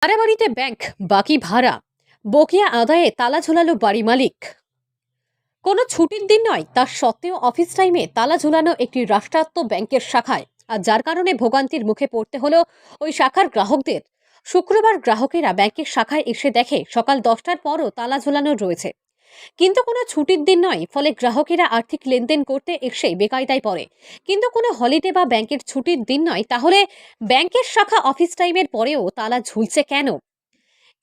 বাড়াবাড়িতে bank বাকি ভাড়া বকেয়া আদায়ে তালা ঝোলালো বাড়ি মালিক। কোনো ছুটির দিন নয়, তার সত্ত্বেও অফিস টাইমে তালা ঝোলানো একটি রাষ্ট্রায়ত্ত ব্যাংকের শাখায়, আর যার কারণে ভোগান্তির মুখে পড়তে হলো ওই শাখার গ্রাহকদের। শুক্রবার গ্রাহকেরা ব্যাংকের শাখায় এসে দেখে সকাল 10টার পরও তালা ঝোলানো রয়েছে, কিন্তু কোনো ছুটির দিন নয়। ফলে গ্রাহকেরা আর্থিক লেনদেন করতে এসে বেকায়দায় পড়ে। কিন্তু কোনো হলিডে বা ব্যাংকের ছুটির দিন নয়, তাহলে ব্যাংকের শাখা অফিস টাইমের পরেও তালা ঝুলছে কেন?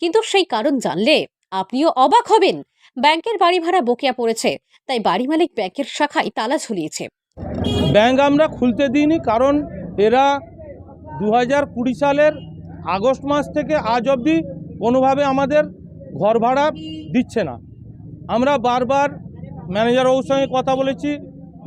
কিন্তু সেই কারণ জানলে আপনিও অবাক হবেন। ব্যাংকের বাড়ি ভাড়া বকেয়া পড়েছে, তাই বাড়ি মালিক ব্যাংকের শাখায় তালা ঝুলিয়েছে। ব্যাংক আমরা খুলতে দিইনি, কারণ এরা 2020 সালের আগস্ট মাস থেকে আজ অবধি কোনোভাবে আমাদের ঘর ভাড়া দিচ্ছে না। আমরা বারবার ম্যানেজারবাবুর সঙ্গে কথা বলেছি,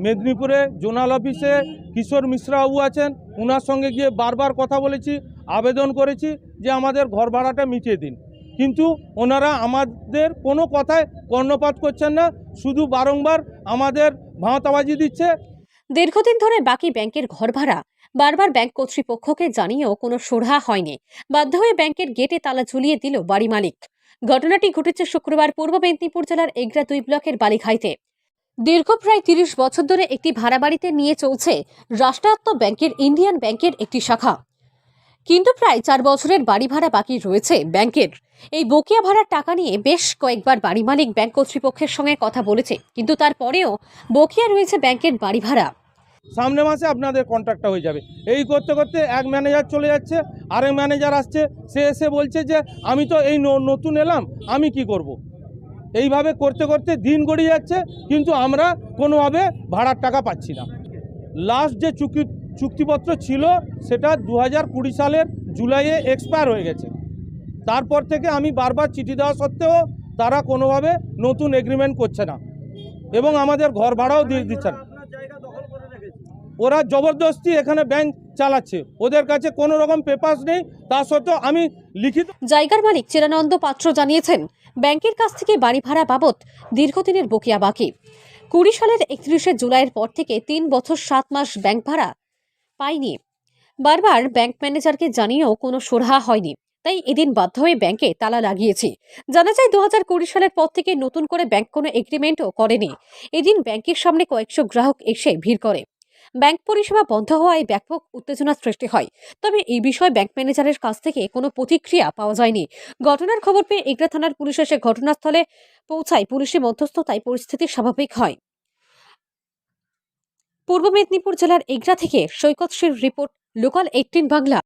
মেদিনীপুরে জোনাল অফিসে কিশোর মিশ্রাবাবু আছেন, ওনার সঙ্গে গিয়ে বারবার কথা বলেছি, আবেদন করেছি যে আমাদের ঘর ভাড়াটা মিটিয়ে দিন। কিন্তু ওনারা আমাদের কোনো কথায় কর্ণপাত করছেন না, শুধু বারংবার আমাদের ভাঁওতাবাজি দিচ্ছে। দীর্ঘদিন ধরে বাকি ব্যাংকের ঘর ভাড়া বারবার ব্যাংক কর্তৃপক্ষকে জানিয়েও কোনো সুরাহা হয়নি। বাধ্য হয়ে ব্যাংকের গেটে তালা ঝুলিয়ে দিল বাড়ি মালিক। ঘটনাটি ঘটেছে শুক্রবার পূর্ব মেদিনীপুর জেলার এগরা 2 ব্লকের বালিখাইতে। দীর্ঘ প্রায় 30 বছর ধরে একটি ভাড়া বাড়িতে নিয়ে চলছে রাষ্ট্রায়ত্ত ব্যাংকের ইন্ডিয়ান ব্যাংকের একটি শাখা। কিন্তু প্রায় 4 বছরের বাড়ি ভাড়া বাকি রয়েছে ব্যাংকের। এই বকেয়া ভাড়ার টাকা নিয়ে বেশ কয়েকবার বাড়ি মালিক ব্যাংক কর্তৃপক্ষের সঙ্গে কথা বলেছে, কিন্তু তারপরেও বকেয়া রয়েছে ব্যাংকের বাড়ি ভাড়া। সামনে মাসে আপনাদের কন্ট্রাক্টটা হয়ে যাবে, এই করতে করতে এক ম্যানেজার চলে যাচ্ছে, আরেক ম্যানেজার আসছে, সে এসে বলছে যে আমি তো এই নতুন এলাম, আমি কি করব। এইভাবে করতে করতে দিন গড়িয়ে যাচ্ছে, কিন্তু আমরা কোনোভাবে ভাড়ার টাকা পাচ্ছি না। লাস্ট যে চুক্তিপত্র ছিল সেটা 2020 সালের জুলাইয়ে এক্সপায়ার হয়ে গেছে। তারপর থেকে আমি বারবার চিঠি দেওয়া সত্ত্বেও তারা কোনোভাবে নতুন এগ্রিমেন্ট করছে না এবং আমাদের ঘর ভাড়াও দিয়ে দিচ্ছে না। ওরা জবরদস্তি এখানে ব্যাংক চালাচ্ছে, ওদের কাছে কোনো রকম পেপারস নেই। তা সত্ত্বেও আমি লিখিত। জায়গার মালিক চিরানন্দ পাত্র জানিয়েছেন, ব্যাংকের কাছ থেকে বাড়ি ভাড়া বাবদ দীর্ঘদিনের বকেয়া বাকি। 20 সালের 31শে জুলাইয়ের পর থেকে 3 বছর 7 মাস ব্যাংক ভাড়া পায়নি। বারবার ব্যাংক ম্যানেজারকে জানিয়েও কোনো সুরাহা হয়নি, তাই এদিন বাধ্য হয়ে ব্যাংকে তালা লাগিয়েছি। জানা যায় 2020 সালের পর থেকে নতুন করে ব্যাংক কোনো এগ্রিমেন্টও করেনি। এদিন ব্যাংকের সামনে কয়েকশো গ্রাহক এসে ভিড় করে। ব্যাংক পরিষেবা বন্ধ হওয়ায় ব্যাপক উত্তেজনার সৃষ্টি হয়। তবে এই বিষয়ে ব্যাংক ম্যানেজারের কাছ থেকে কোনো প্রতিক্রিয়া পাওয়া যায়নি। ঘটনার খবর পেয়ে এগরা থানার পুলিশ এসে ঘটনাস্থলে পৌঁছায়। পুলিশের মধ্যস্থতায় পরিস্থিতি স্বাভাবিক হয়। পূর্ব মেদিনীপুর জেলার এগরা থেকে সৈকত শ্রীর রিপোর্ট, লোকাল 18 বাংলা।